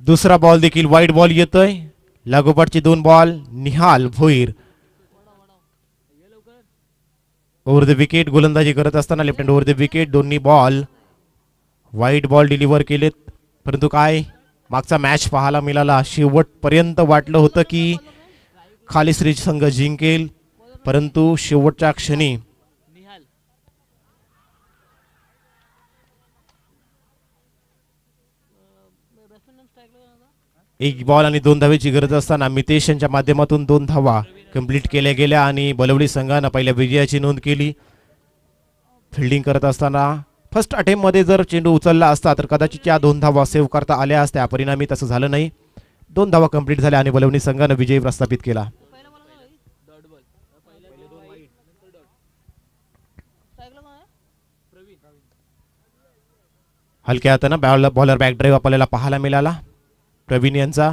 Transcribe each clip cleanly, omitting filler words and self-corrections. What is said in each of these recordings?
दुसरा बॉल देखील वाईट बॉल येतोय. लागोपाठचे 2 ball Nihal Bhoir over the wicket गोलंदाजी करत असताना left hand over the wicket दोन्ही बॉल वाईट बॉल डिलिव्हर केलेत. परंतु काय मागचा मॅच पाहायला मिळाला. शेवटपर्यंत वाटलं होतं की खाली श्री संघ जिंकेल, परंतु शेवटच्या क्षणी एक बॉल आणि 2 धावेची गरज असताना मितेश यांच्या माध्यमातून 2 धावा कंप्लीट केल्या गेल्या आणि बलवडी संघानं पहिल्या विजयाची नोंद केली. फिल्डिंग करत असताना फर्स्ट अटेम्प्ट मध्ये जर चेंडू उचलला असता तर कदाचित या 2 धावा सेव्ह करता आल्या असत्या. परिणामी तसं झालं नाही. 2 धावा कंप्लीट झाल्या आणि बलवडी संघानं विजय प्रस्थापित केला. हलक्या हातानं बॉलर बॅक ड्राईव्ह आपल्याला पाहायला मिळाला प्रवीण यांचा.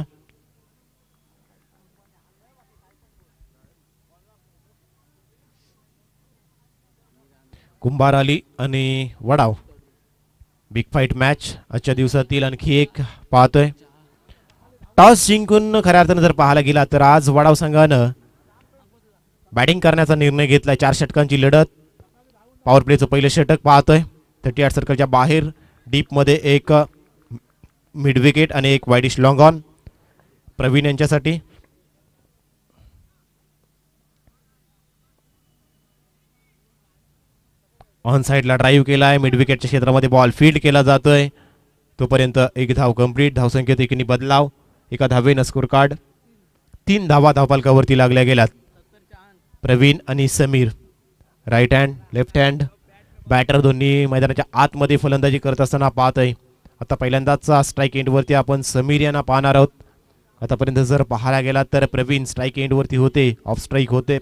कुंभार अली आणि वडाव बिग फाईट मॅच आजच्या दिवसातील आणखी एक पाहतोय. टॉस जिंकून खऱ्या अर्थानं जर पाहायला गेला तर आज वडाव संघानं बॅटिंग करण्याचा निर्णय घेतलाय. 4 षटकांची लढत. पॉवर प्लेचं पहिलं षटक पाहतोय 38 सर्कलच्या बाहेर डीप मध्ये एक मिड विकेट आणि एक वाईडिश लॉंग ऑन प्रवीण यांच्यासाठी. ऑन साइडला ड्राईव्ह केलाय. मिड विकेटच्या क्षेत्रामध्ये बॉल फील्ड केला जातोय. तोपर्यंत एक धाव कंप्लीट. धावसंख्येत एकीने बदलाव. 1 धावेनं स्कोर कार्ड. 3 धावा धावफलकावरती लागल्या गेल्यात. प्रवीण आणि Sameer right hand left hand batter दोन्ही मैदानाच्या आतमध्ये फलंदाजी करत असताना पाहतोय. आता पहिल्यांदाच स्ट्राईक एंडवरती आपण समीर यांना पाहणार आहोत. आतापर्यंत जर पाहायला गेला तर प्रवीण स्ट्राईक एंडवरती होते, ऑफ स्ट्राईक होते.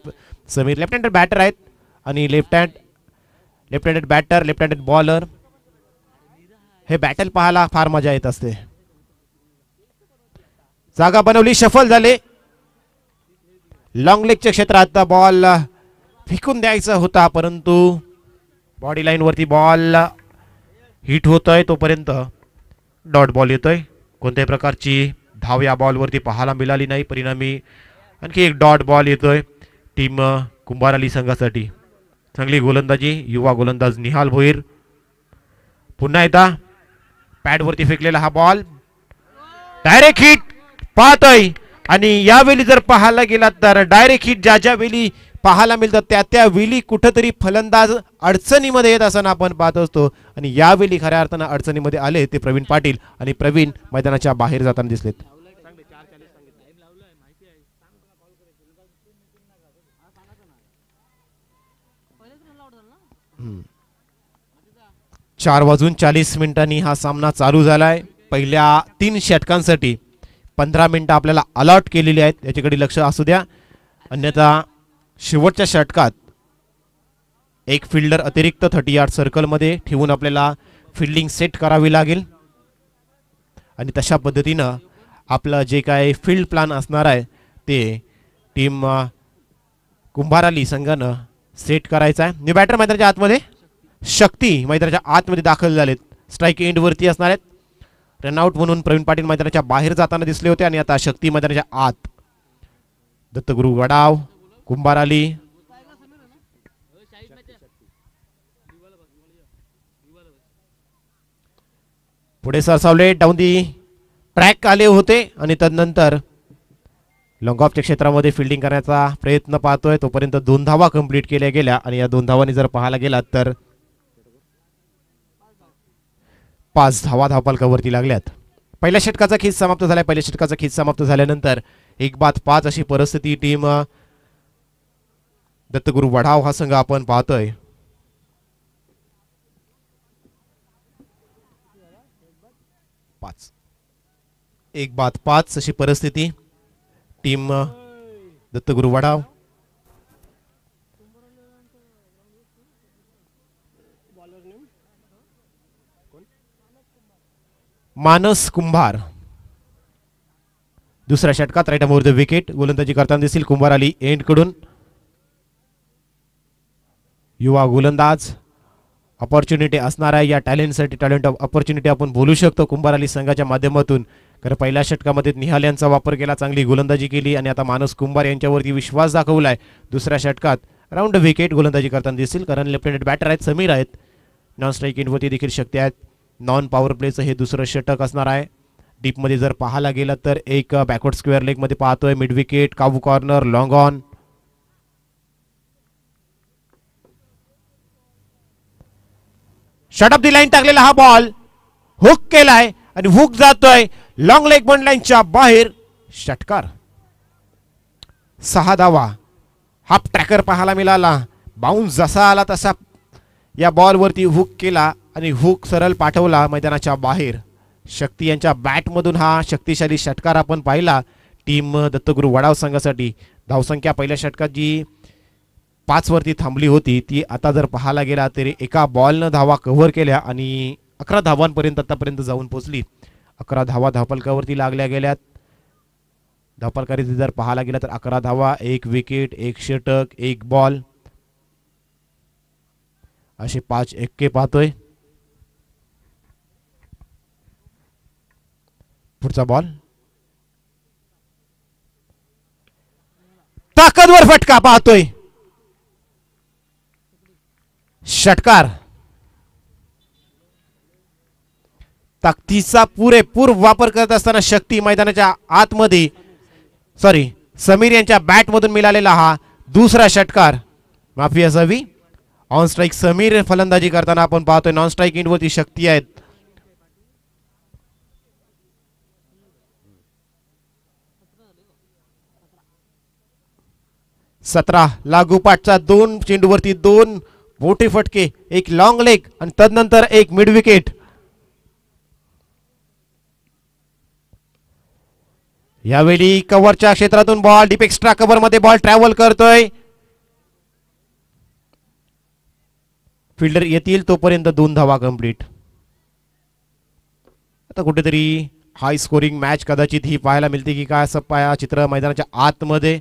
समीर लेफ्ट हँडेड बॅटर आहेत आणि left handed batter left handed bowler. हे बॅटल पाहायला फार मजा येत असते. जागा बनवली, शफल झाले. लॉंग लेगच्या क्षेत्रात बॉल फेकून द्यायचा होता, परंतु बॉडी लाईन वरती बॉल हिट होतोय. तोपर्यंत डॉट बॉल येतोय. कोणत्याही प्रकारची धाव या बॉलवरती पाहायला मिळाली नाही. परिणामी आणखी एक डॉट बॉल येतोय टीम कुंभार अली संघासाठी. चांगली गोलंदाजी युवा गोलंदाज निहाल भोईर. पुन्हा एकदा पॅडवरती फेकलेला हा बॉल डायरेक्ट हिट पाहतोय. आणि यावेळी जर पाहायला गेला तर डायरेक्ट हिट ज्या वेळी पाहायला मिळतात त्या वेळी कुठेतरी फलंदाज अडचणीमध्ये येत असताना आपण पाहत असतो. आणि यावेळी खऱ्या अर्थानं अडचणीमध्ये आले ते प्रवीण पाटील आणि प्रवीण मैदानाच्या बाहेर जाताना दिसलेत. चार वाजून 40 मिनिटांनी हा सामना चालू झालाय. पहिल्या 3 षटकांसाठी 15 मिनिटं आपल्याला अलॉट केलेली आहेत, याच्याकडे लक्ष असू द्या. अन्यथा शेवटच्या षटकात एक फिल्डर अतिरिक्त 30 यार्ड सर्कलमध्ये ठेवून आपल्याला फिल्डिंग सेट करावी लागेल. आणि तशा पद्धतीनं आपलं जे काय फील्ड प्लॅन असणार आहे ते टीम कुंभार अली संघानं सेट करायचं आहे. न्यू बॅटर मैदानाच्या आतमध्ये शक्ती मैदानाच्या आतमध्ये दाखल झालेत. स्ट्राईक एंड वरती असणार आहेत. रनआउट म्हणून प्रवीण पाटील मैदानाच्या बाहेर जाताना दिसले होते आणि आता शक्ती मैदानाच्या आत. दत्तगुरु वडाव कुंभार अली पुढे सरसावले. डाऊन दी ट्रॅक आले होते आणि तदनंतर लॉंग ऑफच्या क्षेत्रामध्ये फिल्डिंग करण्याचा प्रयत्न पाहतोय. तोपर्यंत 2 धावा कंप्लीट केल्या गेल्या आणि या 2 धावांनी जर पाहायला गेला तर 5 धावा धावफलकावरती लागल्यात. पहिल्या षटकाचा खेच समाप्त झालाय. पहिल्या षटकाचा खेच समाप्त झाल्यानंतर 1-5 अशी परिस्थिती टीम दत्तगुरु वडाव हा संघ आपण पाहतोय. पाच 1-5 अशी परिस्थिती टीम दत्तगुरु वडाव. मानस कुंभार दुसऱ्या षटकात राईट ओव्हर द विकेट गोलंदाजी करताना दिसतील कुंभार अली एंड कडून. युवा गोलंदाज अपॉर्च्युनिटी असणार आहे या टॅलेंटसाठी. टॅलेंट ऑफ अपॉर्च्युनिटी आपण बोलू शकतो कुंभार अली संघाच्या माध्यमातून. कारण पहिल्या षटकामध्ये निहाल यांचा वापर केला, चांगली गोलंदाजी केली आणि आता मानस कुंभार यांच्यावरती विश्वास दाखवलाय. दुसऱ्या षटकात राऊंड विकेट गोलंदाजी करताना दिसतील, कारण लेफ्ट हँडेड बॅटर आहेत, समीर आहेत. नॉन स्ट्राईक इनवरती देखील शक्ती आहेत. नॉन पॉवर प्लेचं हे दुसरं षटक असणार आहे. डीपमध्ये जर पाहायला गेलं तर एक बॅकवर्ड स्क्वेअर लेगमध्ये पाहतोय. मिड विकेट, काबू corner, long on. Shut of the line टाकलेला हा बॉल हुक केलाय आणि हुक जातोय लॉंग लेग बॉन्ड लाईनच्या बाहेर. षटकार. 6 धावा. हाफ ट्रॅकर पाहायला मिळाला. बाउन्स जसा आला तसा या बॉलवरती हुक केला आणि हुक सरळ पाठवला मैदानाच्या बाहेर. शक्ती यांच्या बॅटमधून हा शक्तिशाली षटकार आपण पाहिला टीम दत्तगुरू वडाव संघासाठी. धावसंख्या पहिल्या षटकात जी 5 वरती थांबली होती ती आता जर पाहायला गेला तरी एका बॉलनं धावा कव्हर केल्या आणि 11 धावांपर्यंत आतापर्यंत जाऊन पोहोचली. 11 धावा धावपलकावरती लागल्या गेल्यात. धावपलकारी जर पाहायला गेला तर 11 धावा, 1 विकेट, 1 षटक, 1 बॉल, असे 5 एक्के पाहतोय. पुढचा बॉल ताकदवर फटका पाहतोय. षटकार. ताकदीचा पुरेपूर वापर करत असताना शक्ती मैदानाच्या आतमध्ये समीर यांच्या बॅटमधून मिळालेला हा दुसरा षटकार. माफी असावी. ऑन स्ट्राईक समीर फलंदाजी करताना आपण पाहतोय. नॉन स्ट्राईक इनवरती शक्ती आहेत. सतरा लागूपाठचा 2 चेंडूवरती 2 मोठे फटके, एक लॉंग लेग आणि तदनंतर एक मिड विकेट. यावेळी कव्हरच्या क्षेत्रातून बॉल डीप एक्स्ट्रा कव्हर मध्ये बॉल ट्रॅव्हल करतोय. फिल्डर येतील तोपर्यंत 2 धावा कंप्लीट. आता कुठेतरी हाय स्कोरिंग मॅच कदाचित ही पाहायला मिळते की काय असं पाया चित्र मैदानाच्या आतमध्ये.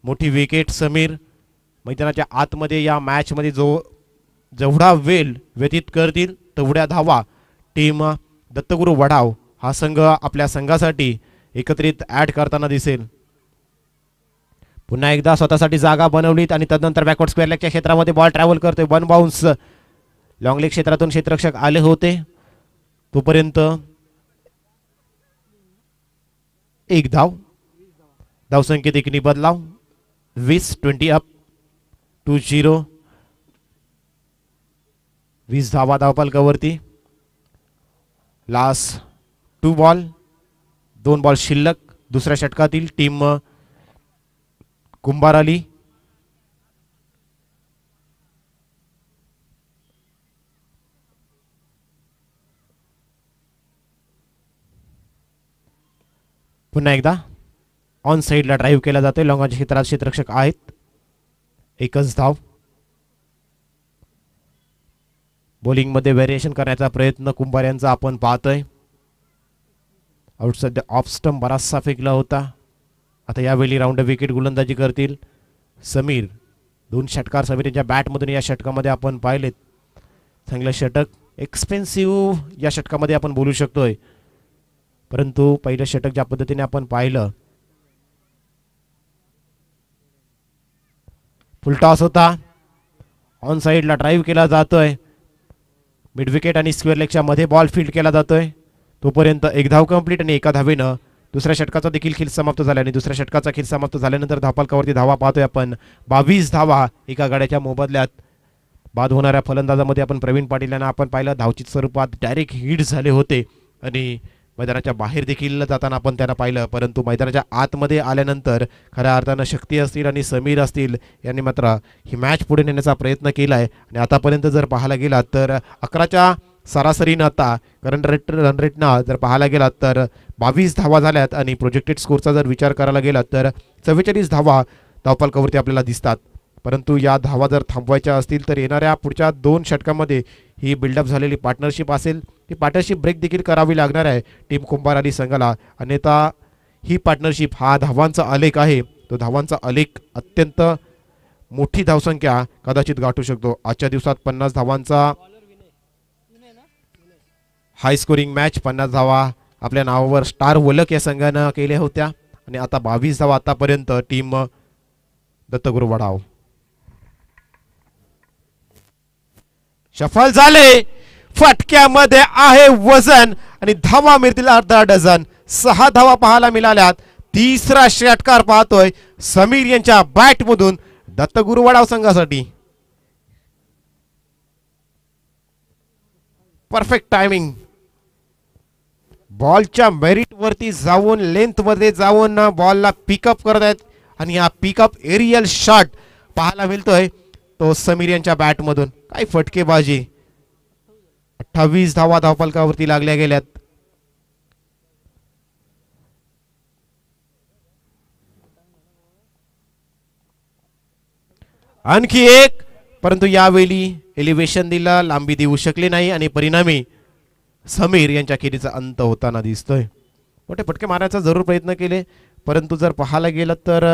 मोठी विकेट समीर मैदानाच्या आतमध्ये या मॅच मध्ये जेवढा वेळ व्यतीत करतील तेवढ्या धावा टीम दत्तगुरू वडाव हा संघ आपल्या संघासाठी एकत्रित ऍड करताना दिसेल. पुन्हा एकदा स्वतःसाठी जागा बनवलीत आणि तदनंतर बॅकवर्ड स्क्वेअर लेगच्या क्षेत्रामध्ये बॉल ट्रॅव्हल करतोय. 1 बाउन्स. लॉंग लेग क्षेत्रातून क्षेत्ररक्षक आले होते तोपर्यंत 1 धाव. धावसंख्येत 1 बदलाव. 20 अप 2-0. 20 धावा धावपलकावरती. लास्ट 2 बॉल, 2 बॉल शिल्लक. दुसऱ्या षटकातील टीम कुंभार आली. पुन्हा एकदा ऑन साइडला ड्राईव्ह केला जातोय. लॉंगॉनच्या क्षेत्रात क्षेत्ररक्षक आहेत. 1च धाव. बॉलिंग मध्ये व्हेरिएशन करण्याचा प्रयत्न कुंभार यांचा आपण पाहतोय. आउटसाइड ऑफ स्टंप बराचसा फेकला होता. आता यावेळी राऊंड विकेट गोलंदाजी करतील समीर. 2 षटकार समीर यांच्या बॅटमधून या षटकामध्ये आपण पाहिलेत. चांगलं षटक. एक्सपेन्सिव्ह या षटकामध्ये आपण बोलू शकतोय, परंतु पहिलं षटक ज्या पद्धतीने आपण पाहिलं फुल टॉस होता. ऑन साइडला ड्राईव्ह केला जातोय. मिड विकेट आणि स्क्वेअर लेगच्या मध्ये बॉल फील्ड केला जातोय. तोपर्यंत 1 धाव कंप्लीट आणि एका धावेनं दुसऱ्या षटकाचा देखील खेळ समाप्त झाला आणि दुसऱ्या षटकाचा खेळ समाप्त झाल्यानंतर धावपलकावरती धावा पाहतोय आपण. 22 धावा एका गाड्याच्या मोबदल्यात. बाद होणाऱ्या फलंदाजामध्ये आपण प्रवीण पाटील यांना आपण पाहिलं. धावचित स्वरूपात डायरेक्ट हिट झाले होते आणि मैदानाच्या बाहेर देखील जाताना आपण त्यांना पाहिलं, परंतु मैदानाच्या आतमध्ये आल्यानंतर खऱ्या अर्थानं शक्ती असतील आणि समीर असतील यांनी मात्र ही मॅच पुढे नेण्याचा प्रयत्न केला आहे. आणि आतापर्यंत जर पाहायला गेला तर 11च्या सरासरीनं आता करंट रन रेटनं जर पाहायला गेला तर 22 धावा झाल्यात आणि प्रोजेक्टेड स्कोरचा जर विचार करायला गेला तर 44 धावा धावपलकावरती आपल्याला दिसतात. परंतु या धावा जर थांबवायच्या असतील तर येणाऱ्या पुढच्या 2 षटकांमध्ये ही बिल्डअप झालेली पार्टनरशिप असेल ती पार्टनरशिप ब्रेक देखील करावी लागणार आहे टीम कुंभार अली संघाला. अन्यथा ही पार्टनरशिप हा धावांचा आलेख आहे, तो धावांचा आलेख अत्यंत मोठी धावसंख्या कदाचित गाठू शकतो. आजच्या दिवसात 50 धावांचा हाय स्कोरिंग मॅच, 50 धावा आपल्या नावावर स्टार वलक या संघानं केल्या होत्या आणि आता 22 धावा आतापर्यंत टीम दत्तगुरु वडाव. सफल झाले. फटक्यामध्ये आहे वजन आणि धावा मिळतील अर्धा डझन. 6 धावा पाहायला मिळाल्यात. तिसरा षटकार पाहतोय समीर यांच्या बॅट मधून दत्तगुरु वडाव संघासाठी. Perfect timing. बॉलच्या मेरिट वरती जाऊन लेंथ मध्ये जाऊन बॉलला पिकअप करत आहेत आणि हा पिकअप एरियल शॉट पाहायला मिळतोय तो समीर यांच्या बॅट मधून. काय फटकेबाजी. 28 धावा धावफलकावरती लागल्या गेल्यात. आणखी एक, परंतु यावेळी एलिव्हेशन दिला, लांबी देऊ शकले नाही आणि परिणामी समीर यांच्या खेळीचा अंत होताना दिसतोय. मोठे फटके मारायचा जरूर प्रयत्न केले, परंतु जर पाहायला गेलं तर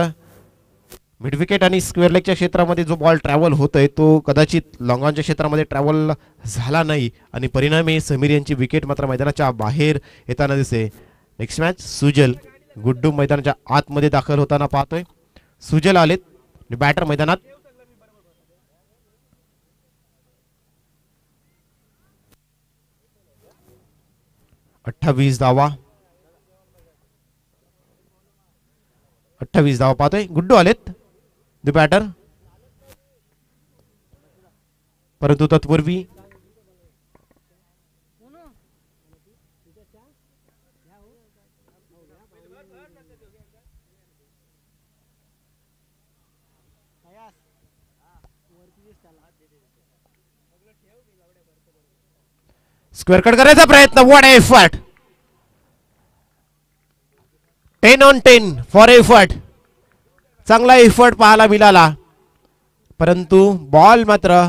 मिड विकेट आणि स्क्वेअर लेगच्या क्षेत्रामध्ये जो बॉल ट्रॅव्हल होतोय तो कदाचित लॉंग ऑनच्या क्षेत्रामध्ये ट्रॅव्हल झाला नाही आणि परिणामी समीर यांची विकेट मात्र मैदानाच्या बाहेर येताना दिसते. नेक्स्ट मॅच सुजल गुड्डू मैदानाच्या आतमध्ये दाखल होताना पाहतोय. सुजल आलेत बॅटर मैदानात. अठ्ठावीस धावा पाहतोय. गुड्डू आलेत द बॅटर, परंतु तत्पूर्वी स्क्वेअर कट करायचा प्रयत्न. What effort. 10 on 10 for effort. चांगला एफर्ट पाहायला मिळाला, परंतु बॉल मात्र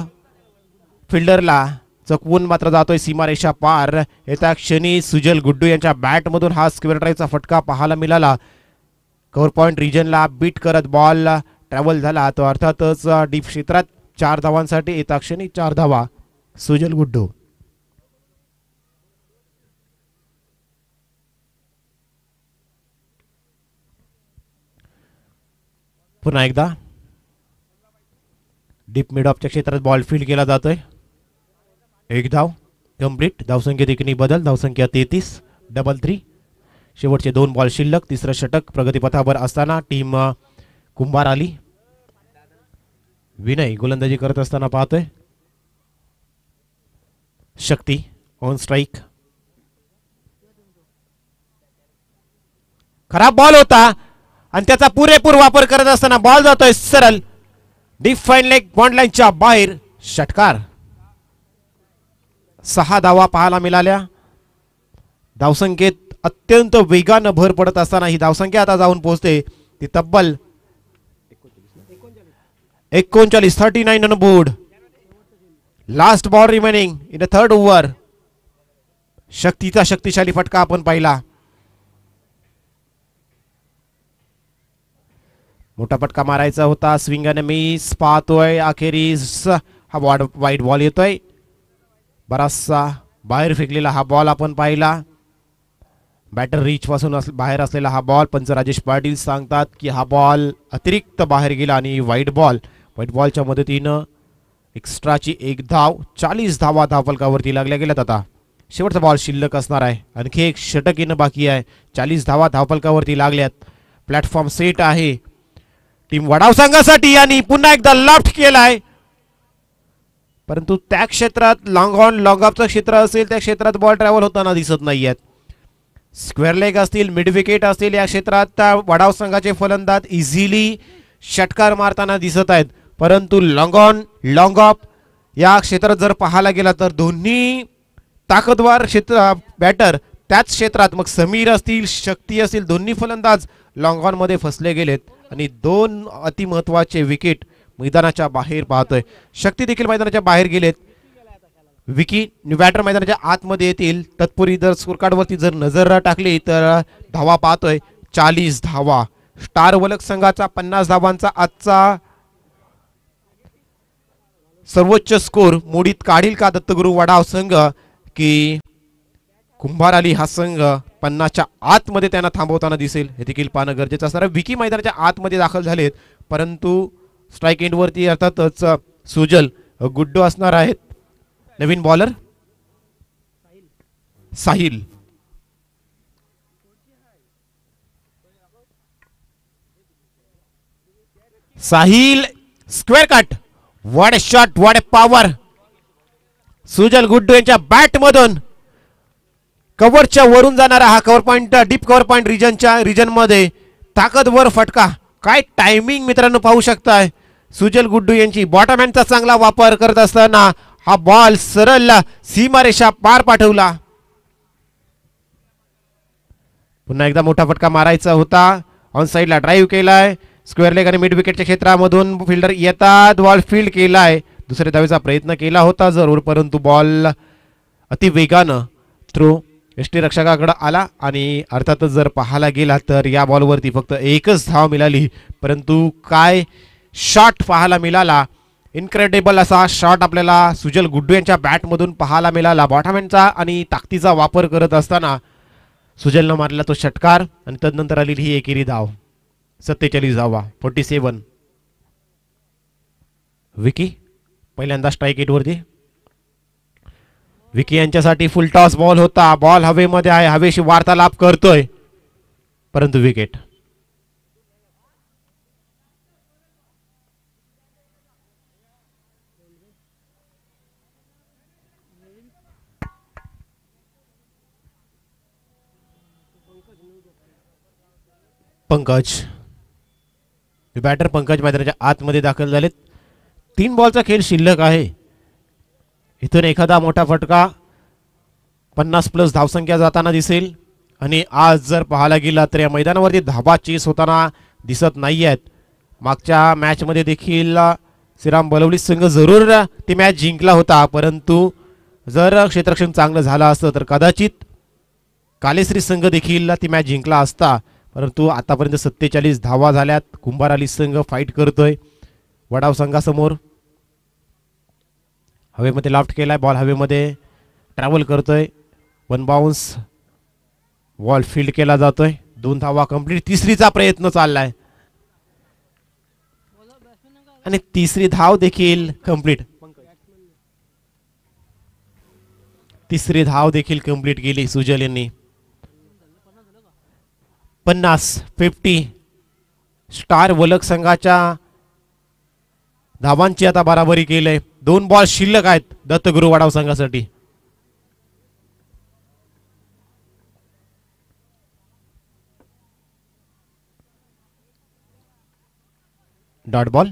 फिल्डरला चकवून मात्र जातोय सीमारेषा पार. येत्या क्षणी सुजल गुड्डू यांच्या बॅट मधून हा स्क्वेअर ड्राईव्हचा फटका पाहायला मिळाला. कव्हर पॉइंट रिजनला बीट करत बॉल ट्रॅव्हल झाला तो अर्थातच डीप क्षेत्रात. 4 धावांसाठी येत्या क्षणी 4 धावा सुजल गुड्डू. पुन्हा एकदा डीप मिड ऑफच्या क्षेत्रात बॉल फील्ड केला जातोय. 1 धाव कंप्लीट. धावसंख्येत एकनी बदल. धावसंख्या 33. डबल 3. शेवटचे 2 बॉल शिल्लक. तिसरं षटक प्रगतीपथावर असताना टीम कुंभार आली. विनय गोलंदाजी करत असताना पाहतोय. शक्ती ऑन स्ट्राइक. खराब बॉल होता आणि त्याचा पुरेपूर वापर करत असताना बॉल जातोय सरळ डीप फाईन लेग बॉन्ड लाईनच्या बाहेर. षटकार. 6 धावा पाहायला मिळाल्या. धावसंख्येत अत्यंत वेगानं भर पडत असताना ही धावसंख्या आता जाऊन पोहोचते ती तब्बल 39. 39 on board. Last ball remaining in the third over. शक्तीचा शक्तिशाली फटका आपण पाहिला. मोठा फटका मारायचा होता. स्विंग आणि मिस पाहतोय. अखेरीस हा वाईट बॉल येतोय. बराचसा बाहेर फेकलेला हा बॉल आपण पाहिला. बॅटर रीच पासून बाहेर असलेला हा बॉल. पंच राजेश पाटील सांगतात की हा बॉल अतिरिक्त बाहेर गेला आणि व्हाईट बॉलच्या मदतीनं एक्स्ट्राची 1 धाव. 40 धावा धावफलकावरती लागल्या गेल्यात. आता शेवटचा बॉल शिल्लक असणार आहे. आणखी एक षटक येणं बाकी आहे. 40 धावा धावफलकावरती लागल्यात. प्लॅटफॉर्म सेट आहे टीम वडाव संघासाठी आणि पुन्हा एकदा लेफ्ट केलाय, परंतु त्या क्षेत्रात लॉंग ऑन लॉंग ऑफचं क्षेत्र असेल त्या क्षेत्रात बॉल ट्रॅव्हल होताना दिसत नाहीयेत. स्क्वेअर लेग असतील मिड विकेट असतील या क्षेत्रात वडाव संघाचे फलंदाज इझिली षटकार मारताना दिसत आहेत, परंतु लॉंग ऑन लॉंग ऑफ या क्षेत्रात जर पाहायला गेला तर दोन्ही ताकदवार क्षेत्र बॅटर त्याच क्षेत्रात मग समीर असतील शक्ती असतील दोन्ही फलंदाज लॉंग ऑन मध्ये फसले गेलेत आणि 2 अति महत्वाचे विकेट मैदानाच्या बाहेर पाहतोय. शक्ती देखील मैदानाच्या बाहेर गेलेत. विकी बॅटर मैदानाच्या आतमध्ये येतील. तत्पूर्वी जर स्कोर कार्ड वरती जर नजर टाकली तर धावा पाहतोय 40 धावा. स्टार वलक संघाचा 50 धावांचा आजचा सर्वोच्च स्कोर मोडीत काढील का दत्तगुरु वडाव संघ की कुंभार अली हा संघ 50च्या आतमध्ये त्यांना थांबवताना दिसेल, हे देखील पाहणं गरजेचं असणार. विकी मैदानाच्या आतमध्ये दाखल झालेत, परंतु स्ट्राईक एंडवरती अर्थातच सुजल गुड्डू असणार आहेत. नवीन bowler Sahil. Sahil square cut. What a shot, what a power. Sujal Guddu यांच्या बॅट मधून कव्हरच्या वरून जाणारा हा cover point, deep cover point region मध्ये ताकदवर फटका. काय टायमिंग मित्रांनो पाहू शकताय. सुजल गुड्डू यांची बॉटम हँडचा चांगला वापर करत असताना हा बॉल सरळ सीमारेषा पार पाठवला. पुन्हा एकदा मोठा फटका मारायचा होता. ऑन साइडला ड्राईव्ह केलाय. स्क्वेअर लेग आणि मिड विकेटच्या क्षेत्रामधून फिल्डर येतात. बॉल फील्ड केलाय. दुसऱ्या धावेचा प्रयत्न केला होता जरूर, परंतु बॉल अति वेगानं थ्रो यष्टीरक्षकाकडे आला. आणि अर्थातच जर पाहायला गेला तर या बॉलवरती फक्त एकच धाव मिळाली, परंतु काय शॉट पाहायला मिळाला. इनक्रेडिबल असा शॉट आपल्याला सुजल गुड्डू यांच्या बॅटमधून पाहायला मिळाला. बॉटमहँडचा आणि ताकदीचा वापर करत असताना सुजलनं मारला तो षटकार आणि तदनंतर आलेली ही एकेरी धाव. 47 धावा, 47. विकी पहिल्यांदा स्ट्राईक एटवरती. विकी यांच्यासाठी फुल टॉस बॉल होता. बॉल हवेमध्ये आहे, हवेशी वार्तालाप करतोय, परंतु विकेट. पंकज, बॅटर पंकज मैदानाच्या आतमध्ये दाखल झालेत. 3 बॉलचा खेळ शिल्लक आहे. इथून एखादा मोठा फटका 50+ धावसंख्या जाताना दिसेल. आणि आज जर पाहायला गेला तर या मैदानावरती धाबा चेस होताना दिसत नाही आहेत. मागच्या मॅचमध्ये देखील श्रीराम बलवली संघ जरूर ती मॅच जिंकला होता, परंतु जर क्षेत्ररक्षण चांगलं झालं असतं तर कदाचित कालेश्री संघ देखील ती मॅच जिंकला असता. परंतु आतापर्यंत 47 धावा झाल्यात. कुंभार अली संघ फाईट करतोय वडाव संघासमोर. हवेमध्ये लॉफ्ट केलाय. बॉल हवेमध्ये ट्रॅव्हल करतोय. 1 बाउन्स. बॉल फील्ड केला जातोय. 2 धावा कंप्लीट. तिसरीचा प्रयत्न चाललाय आणि तिसरी धाव देखील कंप्लीट. तिसरी धाव देखील कंप्लीट केली सुजल यांनी. 50 स्टार वलक संघाच्या धावांची आता बराबरी केलंय. 2 बॉल शिल्लक आहेत दत्तगुरु वडाव संघासाठी. Dot ball.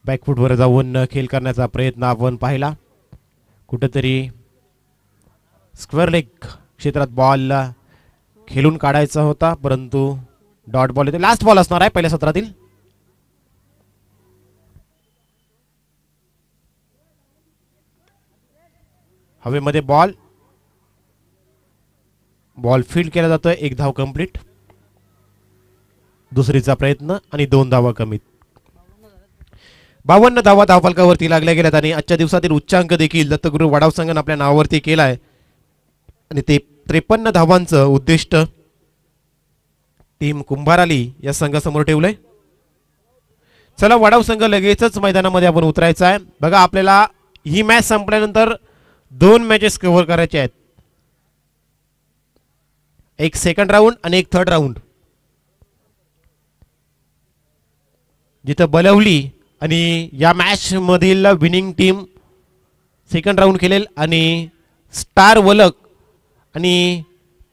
बॅकफुटवर जाऊन खेळ करण्याचा प्रयत्न आपण पाहिला. कुठेतरी स्क्वेअर लेग क्षेत्रात बॉल खेळून काढायचा होता, परंतु डॉट बॉल येते. लास्ट बॉल असणार आहे पहिल्या सत्रातील. हवेमध्ये बॉल फील्ड केला जातोय. 1 धाव कंप्लीट. दुसरीचा प्रयत्न आणि 2 धावा कमीत. 52 धावा धावफलकावरती लागल्या गेल्यात आणि आजच्या दिवसातील उच्चांक देखील दत्तगुरु वडाव संघाने आपल्या नावावरती केलाय. आणि ते 53 धावांचं उद्दिष्ट टीम कुंभार अली या संघासमोर ठेवलंय. चला वडाव संघ लगेचच मैदानामध्ये आपण उतरायचा आहे. बघा आपल्याला ही मॅच संपल्यानंतर 2 मॅचेस कव्हर करायचे आहेत. एक सेकंड राऊंड आणि एक थर्ड राऊंड, जिथं बलवली आणि या मॅच मधील विनिंग टीम सेकंड राऊंड खेळेल आणि स्टार वलक आणि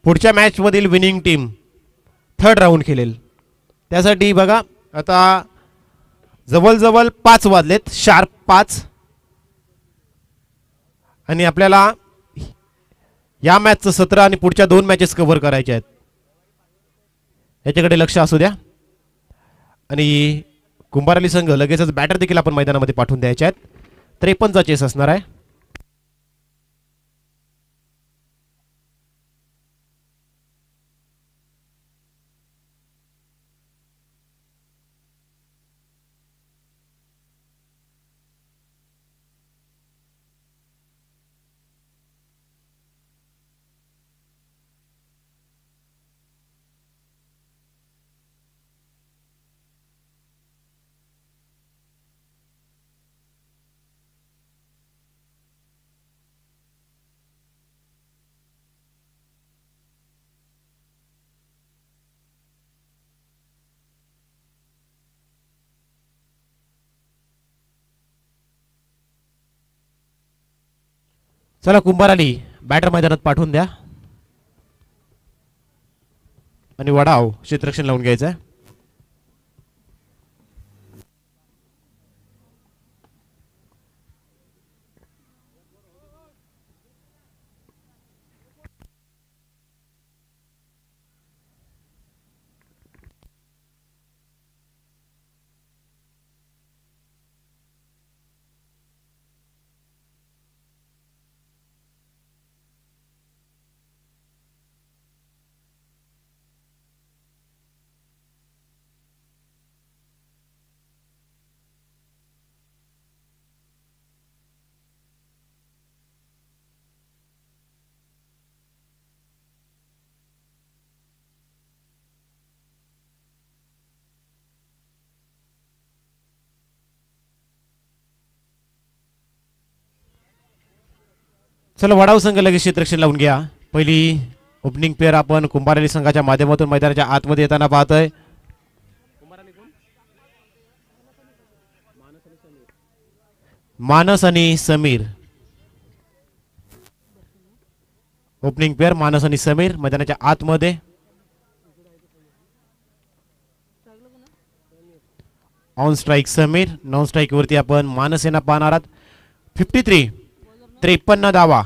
पुढच्या मॅच मधील विनिंग टीम थर्ड राऊंड खेळेल. त्यासाठी बघा आता जवळजवळ 5 वाजलेत, शार्प 5. आणि आपल्याला या मॅचचं 17 आणि पुढच्या 2 मॅचेस कव्हर करायच्या आहेत. याच्याकडे लक्ष असू द्या. आणि कुंभार अली संघ लगेचच बॅटर देखील आपण मैदानामध्ये पाठवून द्यायचे आहेत. 53चा चेस असणार आहे. चला कुंभाराली बॅटर मैदानात पाठवून द्या आणि वडाव क्षेत्ररक्षण लावून घ्यायचं आहे. चला वडाव संघ लगेच क्षेत्ररक्षण लावून घ्या. पहिली ओपनिंग पेअर आपण कुंभाराली संघाच्या माध्यमातून मैदानाच्या आतमध्ये येताना पाहतोय. मानस आणि समीर. ओपनिंग पेअर मानस आणि समीर मैदानाच्या आतमध्ये. On strike Sameer, non strike वरती आपण मानस यांना पाहणार आहात. 53 53 धावा.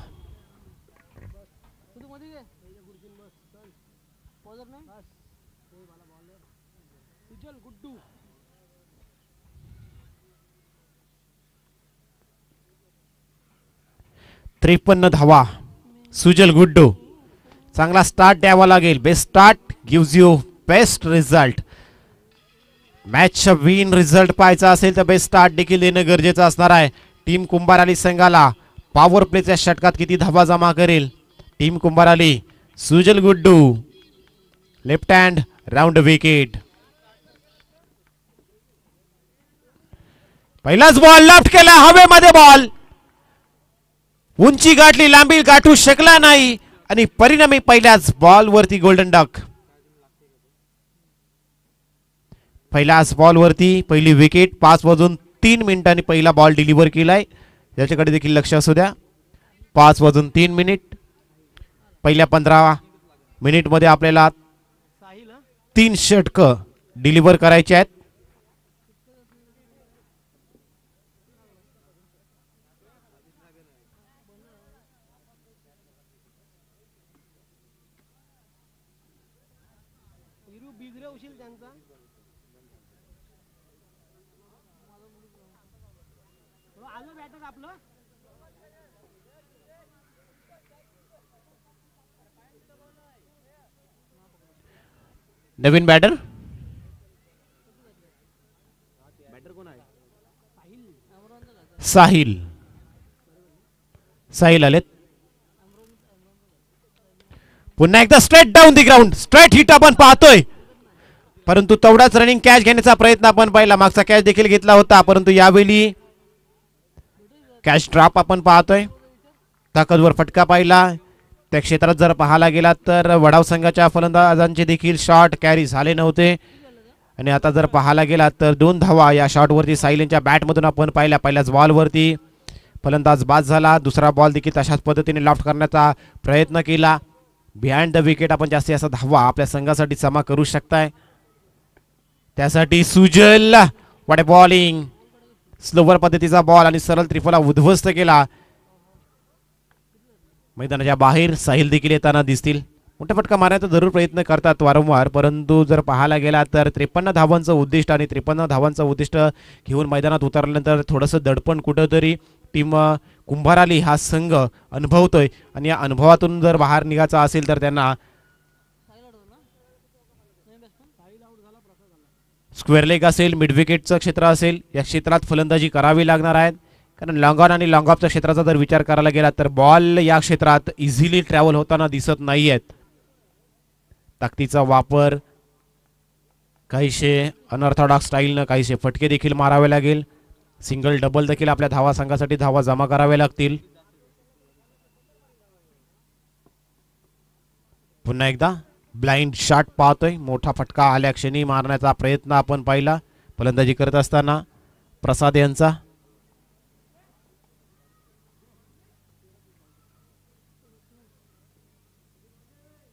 त्रेपन्न धावा. सुजल गुड्डू. चांगला स्टार्ट द्यावा लागेल. Best start gives you best result. मॅचचा विन रिझल्ट पाहायचा असेल तर बेस्ट स्टार्ट देखील देणं गरजेचं असणार आहे. टीम कुंभाराली संघाला पॉवर प्लेच्या षटकात किती धावा जमा करेल team Kumbharali. Sujal Guddu left hand round wicket. पहिलाच बॉल लेफ्ट केला. हवेमध्ये बॉल उंची गाठली, लांबी गाठू शकला नाही आणि परिणामी पहिल्याच बॉल वरती गोल्डन डक. पहिल्याच बॉल वरती पहिली विकेट. 5:03 पहिला बॉल डिलिव्हर केलाय. याच्याकडे देखील लक्ष असू द्या. 5:03 पहिल्या 15 मिनिटमध्ये आपल्याला 3 षटकं डिलिव्हर करायचे आहेत. नवीन बॅटर साहिल. साहिल आलेत. पुन्हा एकदा straight down the ground. Straight hit आपण पाहतोय, परंतु तेवढाच रनिंग कॅच घेण्याचा प्रयत्न आपण पाहिला. मागचा कॅच देखील घेतला होता, परंतु यावेळी कॅच ड्रॉप आपण पाहतोय. ताकदवर फटका पाहिला. त्या क्षेत्रात जर पाहायला गेला तर वडाव संघाच्या फलंदाजांचे देखील शॉट कॅरी झाले नव्हते आणि आता जर पाहायला गेला तर 2 धावा या शॉटवरती साहिल यांच्या बॅटमधून आपण पाहिल्या. पहिल्याच बॉलवरती फलंदाज बाद झाला. दुसरा बॉल देखील तशाच पद्धतीने लॉफ्ट करण्याचा प्रयत्न केला. बिहाइंड द विकेट आपण जास्तीत जास्त धावा आपल्या संघासाठी जमा करू शकताय. त्यासाठी सुजल वाटे बॉलिंग. स्लोवर पद्धतीचा बॉल आणि सरळ त्रिफला उद्ध्वस्त केला. मैदानाच्या बाहेर साहिल देखील येताना दिसतील. मोठा फटका मारण्याचा जरूर प्रयत्न करतात वारंवार, परंतु जर पाहायला गेला तर 53 धावांचं उद्दिष्ट आणि 53 धावांचं उद्दिष्ट घेऊन मैदानात उतरल्यानंतर थोडंसं दडपण कुठंतरी टीम कुंभाराली हा संघ अनुभवतोय आणि या अनुभवातून जर बाहेर निघायचा असेल तर त्यांना स्क्वेअर लेग असेल, मिड विकेटचं क्षेत्र असेल, या क्षेत्रात फलंदाजी करावी लागणार आहे. कारण लॉंग ऑन आणि लॉंग ऑफच्या क्षेत्राचा जर विचार करायला गेला तर बॉल या क्षेत्रात इझिली ट्रॅव्हल होताना दिसत नाहीयेत. ताकदीचा वापर काहीशे अनऑर्थोडॉक्स स्टाईलनं काहीशे फटके देखील मारावे लागेल. सिंगल डबल देखील आपल्या धावा संघासाठी धावा जमा कराव्या लागतील. पुन्हा एकदा ब्लाइंड शॉट पाहतोय. मोठा फटका आल्या क्षणी मारण्याचा प्रयत्न आपण पाहिला फलंदाजी करत असताना प्रसाद यांचा.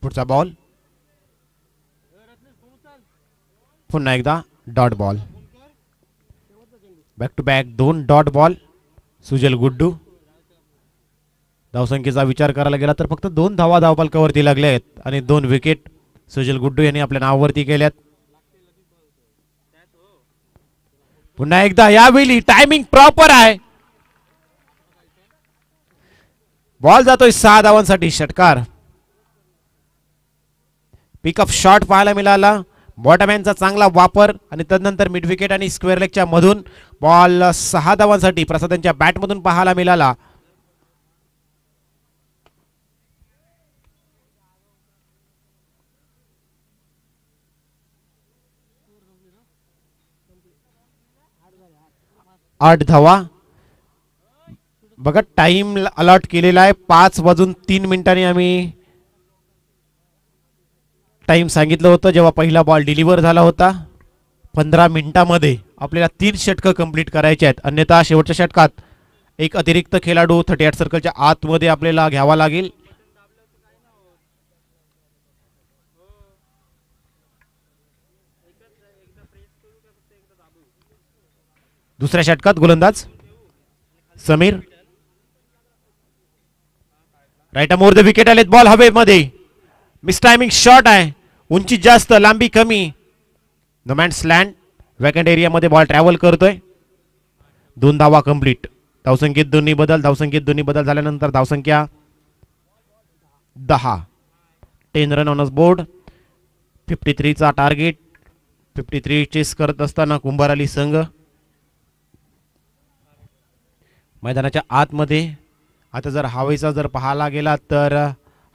पुढचा बॉल पुन्हा एकदा dot ball. Back to back 2 dot ball. Sujal Guddu. धावसंख्येचा विचार करायला गेला तर फक्त 2 धावा धावफलकावरती लागल्या आहेत आणि 2 विकेट सुजल गुड्डू यांनी आपल्या नावावरती केल्यात. पुन्हा एकदा यावेळी टायमिंग प्रॉपर आहे. बॉल जातोय 6 धावांसाठी. षटकार. पिकअप शॉट पाहायला मिळाला. बॉटमॅनचा चांगला वापर आणि तदनंतर मिड विकेट आणि स्क्वेअर लेगच्या मधून बॉल 6 धावांसाठी प्रसाद यांच्या बॅटमधून पाहायला मिळाला. आठ धावा. बघा टाइम अलॉट केलेला आहे 5:03 आम्ही टाइम सांगितलं होतं जेव्हा पहिला बॉल डिलिव्हर झाला होता. 15 मिनिटांमध्ये आपल्याला 3 षटकं कंप्लीट करायचे आहेत. अन्यथा शेवटच्या षटकात एक अतिरिक्त खेळाडू 38 सर्कलच्या आतमध्ये आपल्याला घ्यावा लागेल. दुसऱ्या षटकात गोलंदाज Sameer. Right more the wicket आलेत. बॉल हवेमध्ये. मिस टायमिंग शॉट आहे. उंची जास्त लांबी कमी. No man's land. वॅकंट एरियामध्ये बॉल ट्रॅव्हल करतोय. 2 धावा कंप्लीट. धावसंख्येत दोन्ही बदल झाल्यानंतर धावसंख्या 10. 10 रन ऑन बोर्ड. 53चा टार्गेट. 53 चेस करत असताना कुंभाराली संघ मैदानाच्या आतमध्ये. आता जर हवेचा जर पाहायला गेला तर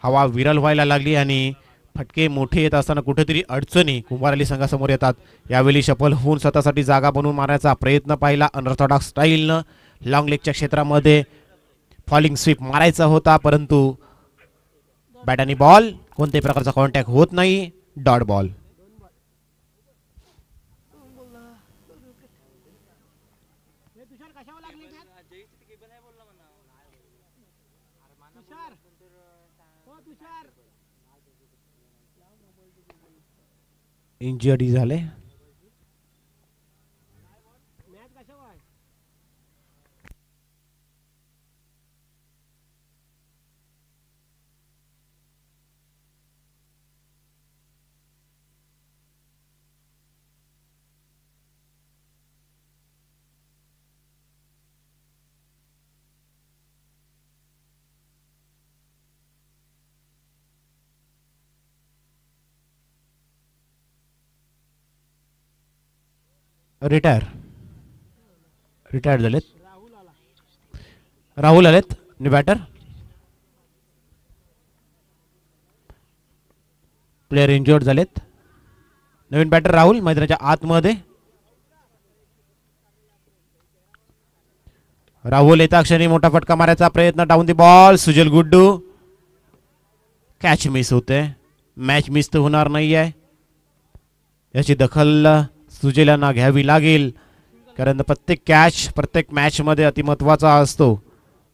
हवा विरल व्हायला लागली आणि फटके मोठे येत असताना कुठेतरी अडचणी कुंभाराली संघासमोर येतात. यावेळी सफल होऊन स्वतःसाठी जागा बनवून मारण्याचा प्रयत्न पाहिला अनऑर्थोडॉक्स स्टाईलनं. लॉंग लेगच्या क्षेत्रामध्ये फॉलिंग स्वीप मारायचा होता परंतु बॅट आणि बॉल कोणत्याही प्रकारचा कॉन्टॅक्ट होत नाही. Dot ball. इंजरी झाले. रिटायर झालेत. राहुल आलेत न्यू बॅटर. प्लेयर इंजर्ड झालेत. नवीन बॅटर राहुल मैदानाच्या आतमध्ये. राहुल येता क्षणी मोठा फटका मारायचा प्रयत्न. Down the ball. Sujal Guddu. Catch miss होते. मॅच मिस तर होणार नाही आहे. याची दखल सुजलांना घ्यावी लागेल कारण प्रत्येक कॅच प्रत्येक मॅच मध्ये अतिमहत्वाचा असतो.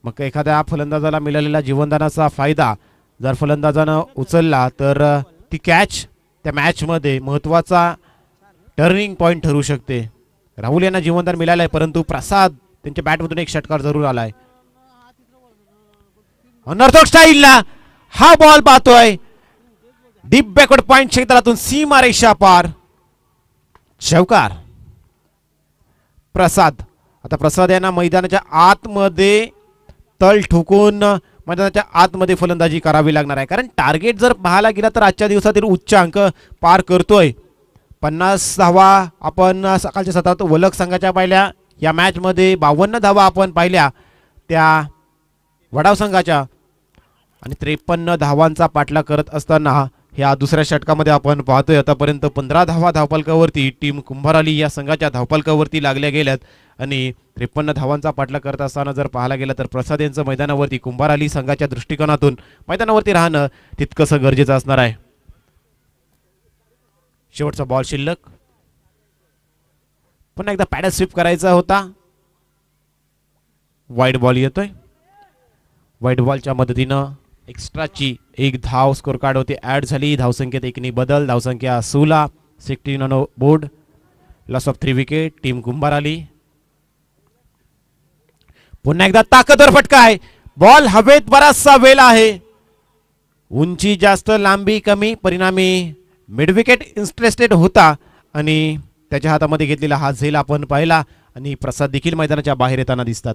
मग एखाद्या फलंदाजाला मिळालेला जीवनदानाचा फायदा जर फलंदाजानं उचलला तर ती कॅच त्या मॅच मध्ये महत्वाचा टर्निंग पॉइंट ठरू शकते. राहुल यांना जीवनदान मिळालंय परंतु प्रसाद त्यांच्या बॅटमधून एक षटकार जरूर आलाय. अनॉर्थोडॉक्स स्टाईलला हा बॉल पाहतोय. डीप बॅकवर्ड पॉइंट क्षेत्रातून सीमा रेषा पार. चौकार. प्रसाद. आता प्रसाद यांना मैदानाच्या आतमध्ये तळ ठोकून मैदानाच्या आतमध्ये फलंदाजी करावी लागणार आहे कारण टार्गेट जर पाहायला गेला तर आजच्या दिवसातील उच्च अंक पार करतोय. 50 धावा आपण सकाळच्या सत्रात वलक संघाच्या पाहिल्या. या मॅच मध्ये 52 धावा आपण पाहिल्या त्या वडाव संघाच्या आणि 53 धावांचा पाठलाग करत असताना ह्या दुसऱ्या षटकामध्ये आपण पाहतोय आतापर्यंत 15 धावा धावफलकावरती टीम कुंभाराली या संघाच्या धावफलकावरती लागल्या गेल्यात आणि 53 धावांचा पाठलाग करत असताना जर पाहायला गेलं तर प्रसाद यांचं मैदानावरती कुंभाराली संघाच्या दृष्टिकोनातून मैदानावरती राहणं तितकंसं गरजेचं असणार आहे. शेवटचा बॉल शिल्लक. पुन्हा एकदा पॅडल स्वीप करायचा होता. वाईड बॉल येतोय. वाईड बॉलच्या मदतीनं एक्स्ट्राची एक धाव स्कोर कार्ड होती ऍड झाली. धावसंख्येत एकनी बदल. धावसंख्या 16. 16 on board. Loss of 3 wicket. Team Kumbharali. पुन्हा एकदा ताकदवर फटका आहे. बॉल हवेत बराचसा वेळ आहे. उंची जास्त लांबी कमी परिणामी मिड विकेट इंटरेस्टेड होता आणि त्याच्या हातामध्ये घेतलेला हा झेल आपण पाहिला आणि प्रसाद देखील मैदानाच्या बाहेर येताना दिसतात.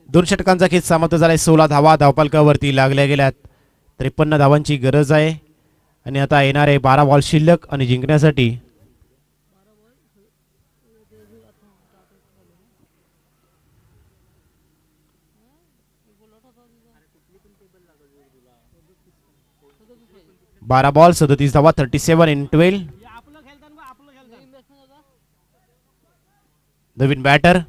दोन षटकांचा खेळ समाप्त झालाय. 16 धावा धावपालकावरती लागल्या गेल्यात. 53 धावांची गरज आहे आणि आता येणारे 12 बॉल शिल्लक आणि जिंकण्यासाठी बारा बॉल 37 धावा. 37 इन 12. नवीन बॅटर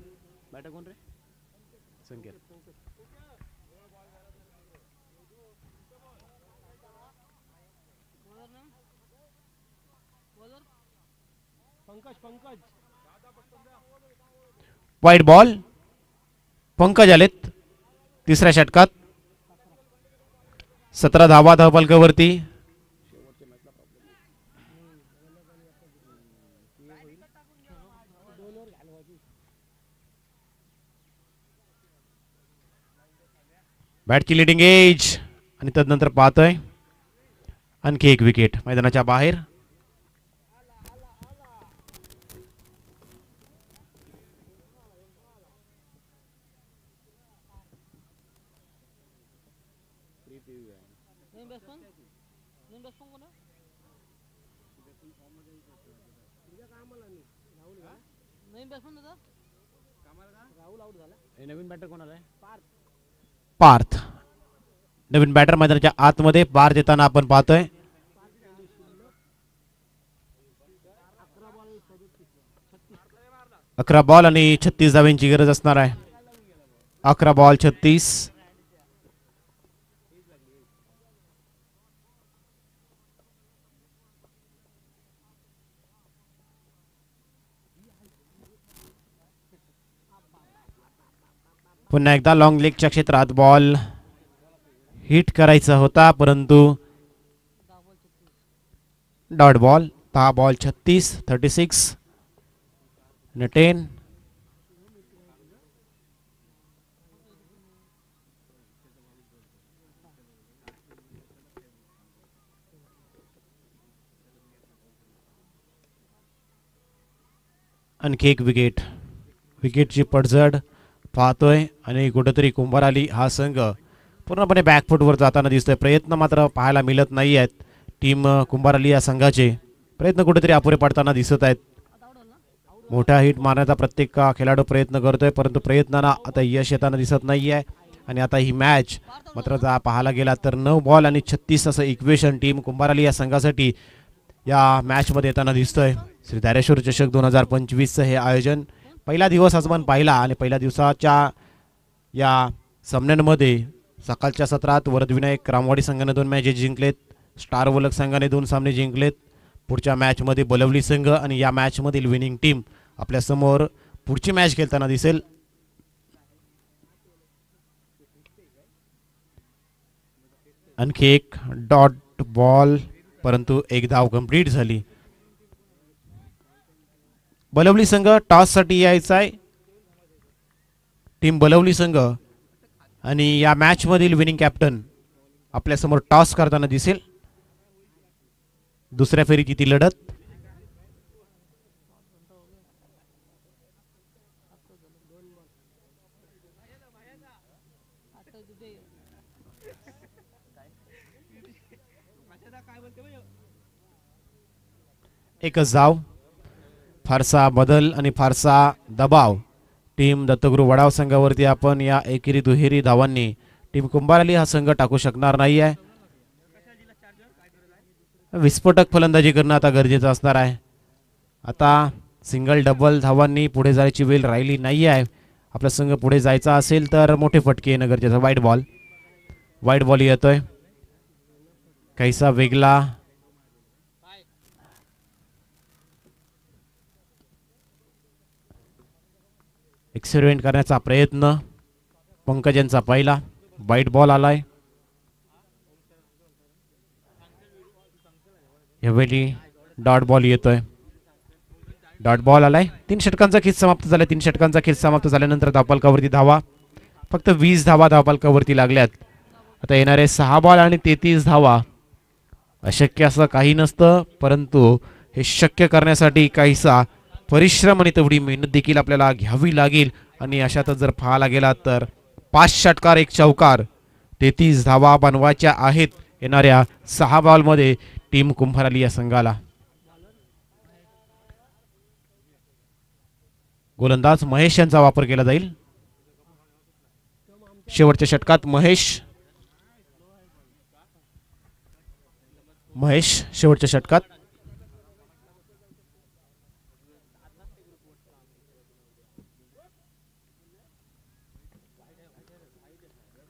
वाईट बॉल. पंकज आलेत तिसऱ्या षटकात. 17 धावा धावपालकावरती. बॅटची लिडिंग एज आणि तदनंतर पाहतोय आणखी एक विकेट मैदानाच्या बाहेर. नवीन बॅटर कोण आलाय? पार्थ. नवीन बॅटर मैदानाच्या आतमध्ये पार्थ येताना आपण पाहतोय. अकरा बॉल आणि 36 धावांची गरज असणार आहे. 11 बॉल 36. पुन्हा एकदा लॉंग लेगच्या क्षेत्रात बॉल हिट करायचा होता परंतु डॉट बॉल. 10 बॉल 36. 36 आणि 10. आणखी एक विकेट. विकेटची पडझड पाहतोय आणि कुठेतरी कुंभार आली हा संघ पूर्णपणे बॅकफुटवर जाताना दिसतोय. प्रयत्न मात्र पाहायला मिळत नाही आहेत. टीम कुंभार आली या संघाचे प्रयत्न कुठेतरी अपुरे पडताना दिसत आहेत. मोठा हिट मारण्याचा प्रत्येक खेळाडू प्रयत्न करतोय परंतु प्रयत्नांना आता यश येताना दिसत नाही आहे. आणि आता ही मॅच मात्र जर पाहायला गेला तर 9 बॉल आणि 36 असं इक्वेशन टीम कुंभार आली या संघासाठी या मॅचमध्ये येताना दिसतोय. श्री धारेश्वर चषक 2025चं हे आयोजन पहिला दिवस आज आपण पाहिला आणि पहिल्या दिवसाच्या या सामन्यांमध्ये सकाळच्या सत्रात वरदविनायक रामवाडी संघाने 2 मॅचेस जिंकलेत. स्टार वलक संघाने 2 सामने जिंकलेत. पुढच्या मॅचमध्ये बलवली संघ आणि या मॅचमधील विनिंग टीम आपल्या समोर पुढची मॅच खेळताना दिसेल. आणखी एक डॉट बॉल परंतु एक धाव कंप्लीट झाली. बलवली संघ टॉस साठी यायचा आहे. टीम बलवली संघ आणि या मॅच मधील विनिंग कॅप्टन आपल्या समोर टॉस करताना दिसेल. दुसऱ्या फेरीची ती लढत. एकच धाव. फारसा बदल आणि फारसा दबाव टीम दत्तगुरु वडाव संघावरती आपण या एकेरी दुहेरी धावांनी टीम कुंभार आली हा संघ टाकू शकणार नाही आहे. विस्फोटक फलंदाजी करणं आता गरजेचं असणार आहे. आता सिंगल डबल धावांनी पुढे जायची वेळ राहिली नाही आहे. आपला संघ पुढे जायचा असेल तर मोठे फटके येणं गरजेचं. वाईट बॉल. वाईट बॉल येतोय. काहीसा वेगळा एक्सपेरिमेंट करण्याचा प्रयत्न. पंकजांचा पहिला वाईट बॉल आलाय. यावेळी डॉट बॉल येतोय. डॉट बॉल आलाय. 3 षटकांचा खेळ समाप्त झाला. 3 षटकांचा खेळ समाप्त झाल्यानंतर धावफलकावरती धावा फक्त 20 धावा धावफलकावरती लागल्यात. आता येणारे 6 बॉल आणि 33 धावा. अशक्य असं काही नसतं, परंतु हे शक्य करण्यासाठी काहीसा परिश्रम आणि तेवढी मेहनत देखील आपल्याला घ्यावी लागेल. आणि अशातच जर पाहायला गेला तर 5 षटकार 1 चौकार 33 धावा बनवायच्या आहेत येणाऱ्या 6 बॉलमध्ये टीम कुंभाराली या संघाला. गोलंदाज महेश यांचा वापर केला जाईल. शेवटच्या षटकात महेश शेवटच्या षटकात.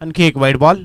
आणखी एक वाईट बॉल.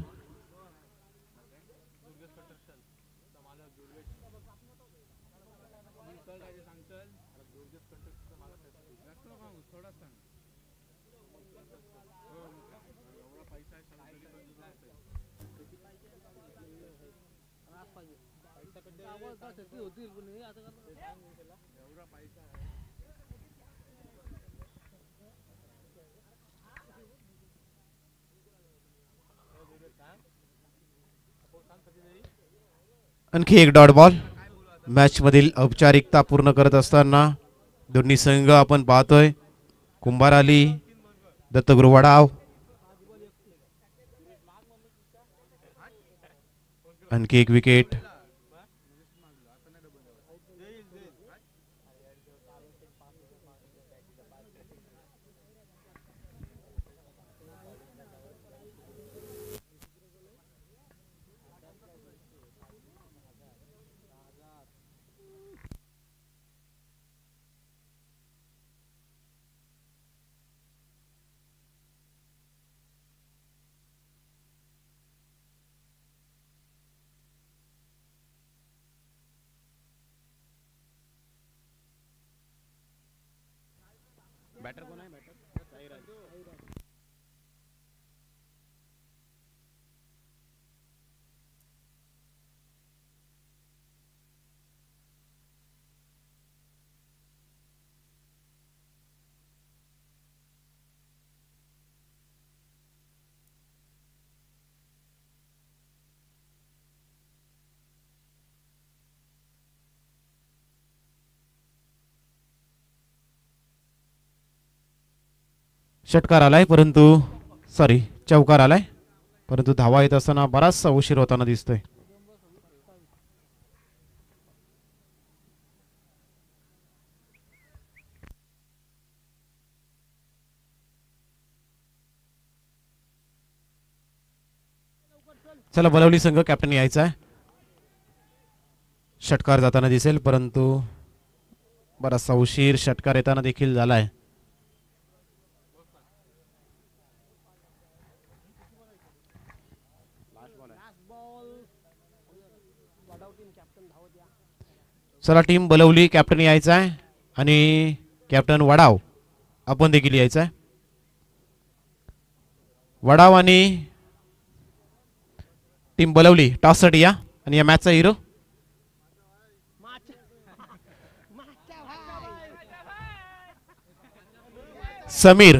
आणखी एक डॉट बॉल. मॅच मधील औपचारिकता पूर्ण करत असताना दोन्ही संघ आपण पाहतोय. कुंभाराली दत्तगुरु वडाव. आणखी एक विकेट. बॅटर कोण आहे? षटकार आलाय परंतु चौकार आलाय परंतु धावा येत असताना बराचसा उशीर होताना दिसतोय. चला बलवली संघ कॅप्टन यायचा आहे. षटकार जाताना दिसेल परंतु बराचसा उशीर षटकार येताना देखील झालाय. चला टीम बलवली कॅप्टन यायचा आहे आणि कॅप्टन वडाव आपण देखील यायचं आहे. वडाव आणि टीम बलवली टॉससाठी या आणि या मॅचचा हिरो समीर.